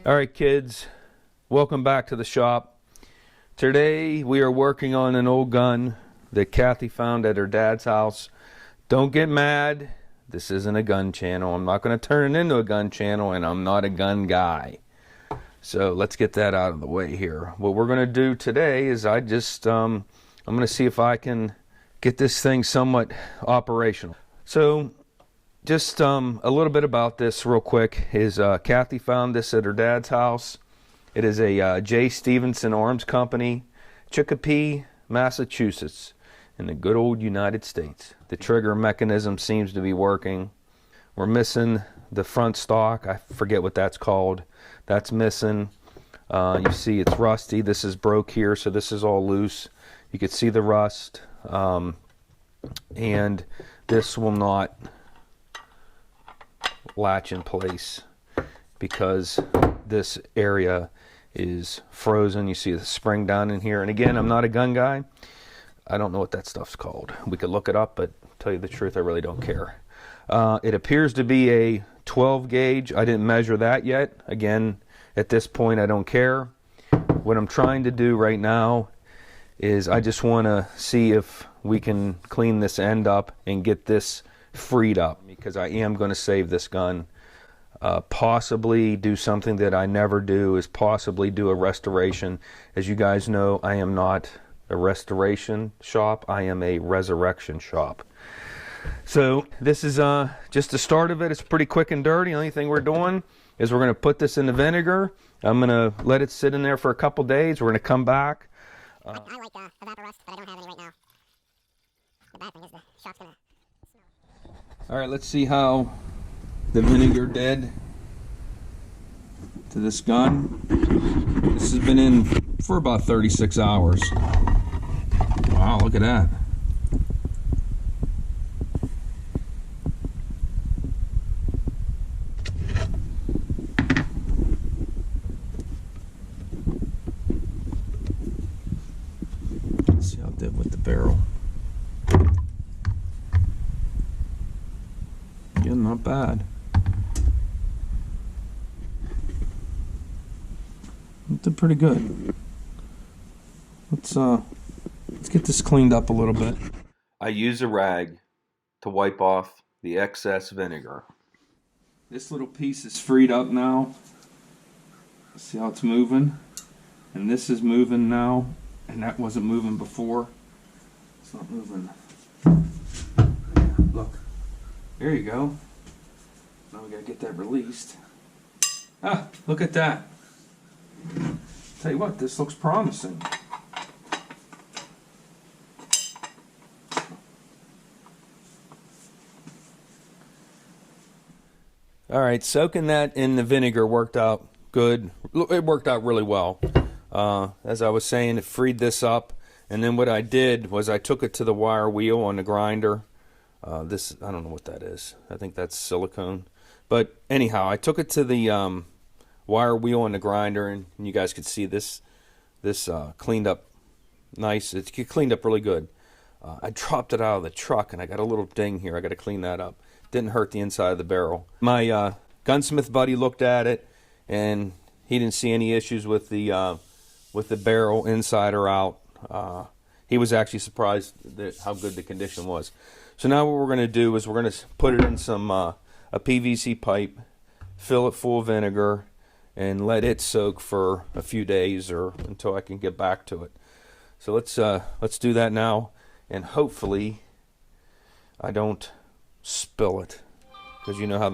All right, kids, welcome back to the shop. Today we are working on an old gun that Kathy found at her dad's house. Don't get mad. This isn't a gun channel. I'm not going to turn it into a gun channel, and I'm not a gun guy. So let's get that out of the way here. What we're going to do today is I'm going to see if I can get this thing somewhat operational. So just a little bit about this real quick is Kathy found this at her dad's house. It is a J. Stevenson Arms Company, Chicopee, Massachusetts, in the good old United States. The trigger mechanism seems to be working. We're missing the front stock. I forget what that's called. That's missing. You see it's rusty. This is broke here, so this is all loose. You can see the rust. And this will not latch in place because this area is frozen. You see the spring down in here. And again, I'm not a gun guy. I don't know what that stuff's called. We could look it up, but to tell you the truth, I really don't care. It appears to be a 12 gauge. I didn't measure that yet. Again, at this point, I don't care. What I'm trying to do right now is I just want to see if we can clean this end up and get this freed up, because I am going to save this gun. Possibly do something that I never do, is possibly do a restoration. As you guys know, I am not a restoration shop. I am a resurrection shop. So this is just the start of it. It's pretty quick and dirty. The only thing we're doing is we're going to put this in the vinegar. I'm going to let it sit in there for a couple days. We're going to come back. I like evaporust, but I don't have any right now. The bad thing is the shop's going to smell. All right, let's see how the vinegar did to this gun. This has been in for about 36 hours. Wow, look at that. Let's see how it did with the barrel. Again, not bad. It did pretty good. Let's get this cleaned up a little bit. I use a rag to wipe off the excess vinegar. This little piece is freed up now. See how it's moving? And this is moving now, and that wasn't moving before. It's not moving. Look. There you go. Now we gotta get that released. Ah, look at that. Tell you what, this looks promising. All right, soaking that in the vinegar worked out good. It worked out really well. As I was saying, it freed this up, and then what I did was I took it to the wire wheel on the grinder. This, I don't know what that is. I think that's silicone. But anyhow, I took it to the wire wheel on the grinder, and you guys could see this cleaned up nice. It cleaned up really good. I dropped it out of the truck, and I got a little ding here. I got to clean that up. Didn't hurt the inside of the barrel. My gunsmith buddy looked at it, and he didn't see any issues with the barrel inside or out. He was actually surprised at how good the condition was. So now what we're going to do is we're going to put it in some a PVC pipe, fill it full of vinegar, and let it soak for a few days or until I can get back to it. So let's do that now, and hopefully I don't spill it, because you know how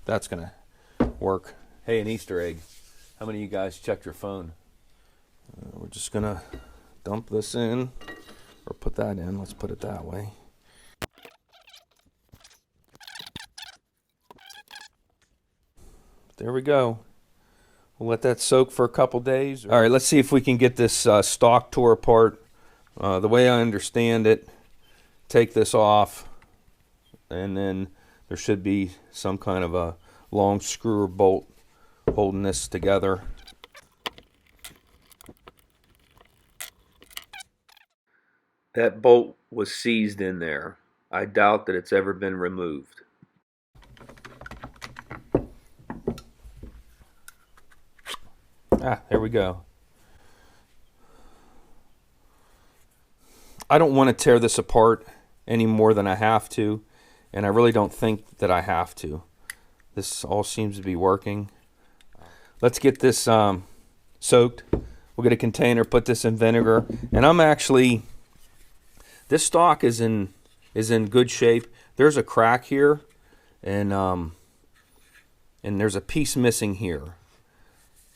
that's going to work. Hey, an Easter egg. How many of you guys checked your phone? We're just going to dump this in, or put that in. Let's put it that way. There we go. We'll let that soak for a couple days. All right, let's see if we can get this stock tore apart. The way I understand it, take this off, and then there should be some kind of a long screw or bolt holding this together. That bolt was seized in there. I doubt that it's ever been removed. There we go. I don't want to tear this apart any more than I have to, and I really don't think that I have to. This all seems to be working. Let's get this soaked. We'll get a container, put this in vinegar, and I'm actually, this stalk is in good shape. There's a crack here, and there's a piece missing here.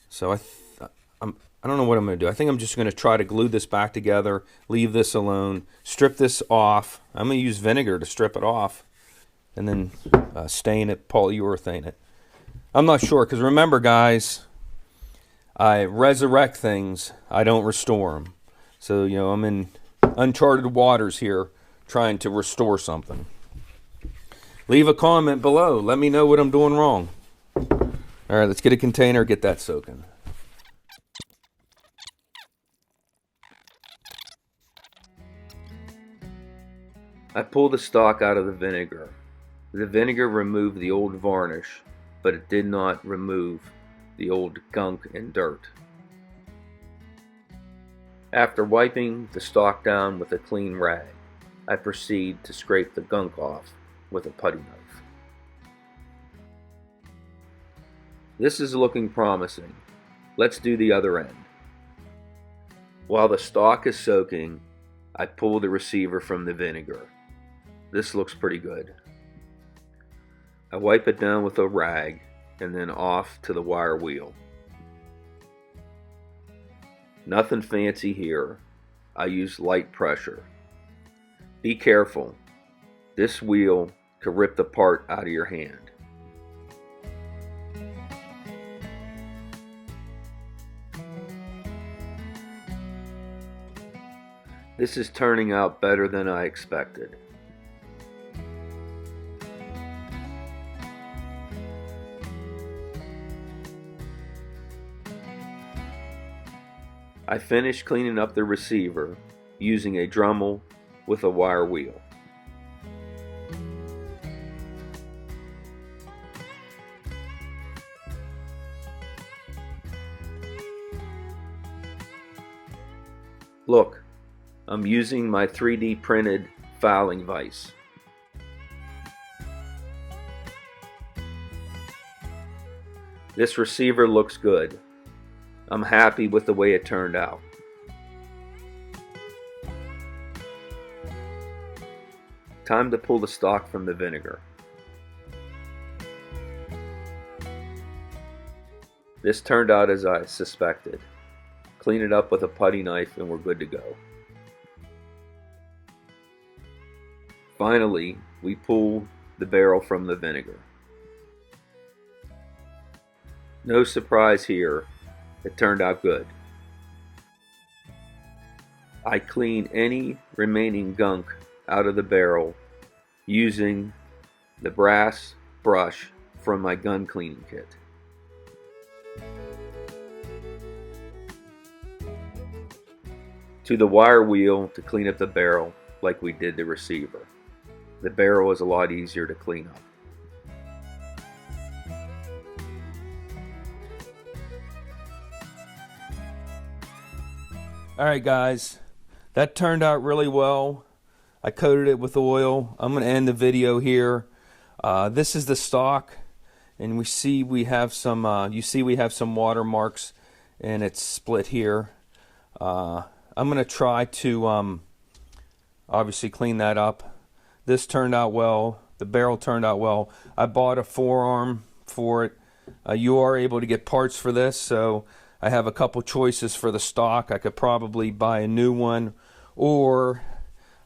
So I don't know what I'm going to do. I think I'm just going to try to glue this back together, leave this alone, strip this off. I'm going to use vinegar to strip it off, and then stain it, polyurethane it. I'm not sure, because remember, guys, I resurrect things. I don't restore them. So, you know, I'm in uncharted waters here trying to restore something. Leave a comment below. Let me know what I'm doing wrong. All right, let's get a container, get that soaking. I pulled the stalk out of the vinegar. The vinegar removed the old varnish, but it did not remove the old gunk and dirt. After wiping the stalk down with a clean rag, I proceed to scrape the gunk off with a putty knife. This is looking promising. Let's do the other end. While the stalk is soaking, I pull the receiver from the vinegar. This looks pretty good. I wipe it down with a rag and then off to the wire wheel. Nothing fancy here. I use light pressure. Be careful. This wheel could rip the part out of your hand. This is turning out better than I expected. I finished cleaning up the receiver using a Dremel with a wire wheel. Look, I'm using my 3D printed filing vise. This receiver looks good. I'm happy with the way it turned out. Time to pull the stalk from the vinegar. This turned out as I suspected. Clean it up with a putty knife and we're good to go. Finally, we pull the barrel from the vinegar. No surprise here. It turned out good. I clean any remaining gunk out of the barrel using the brass brush from my gun cleaning kit. To the wire wheel to clean up the barrel like we did the receiver. The barrel is a lot easier to clean up. Alright guys, that turned out really well. I coated it with oil. I'm going to end the video here. This is the stalk, and we have some we have some watermarks, and it's split here. I'm going to try to obviously clean that up. This turned out well. The barrel turned out well. I bought a forearm for it. You are able to get parts for this, so I have a couple choices for the stock. I could probably buy a new one, or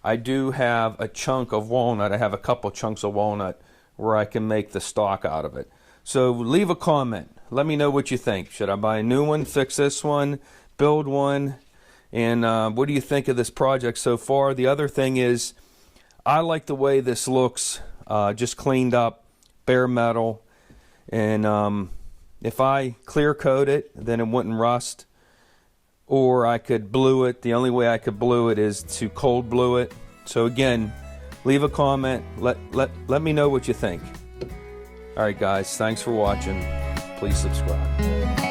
I do have a chunk of walnut. I have a couple chunks of walnut where I can make the stock out of it. So leave a comment. Let me know what you think. Should I buy a new one, fix this one, build one? And what do you think of this project so far? The other thing is, I like the way this looks, just cleaned up, bare metal, and if I clear coat it, then it wouldn't rust. Or I could blue it. The only way I could blue it is to cold blue it. So again, leave a comment. Let me know what you think. Alright guys, thanks for watching. Please subscribe.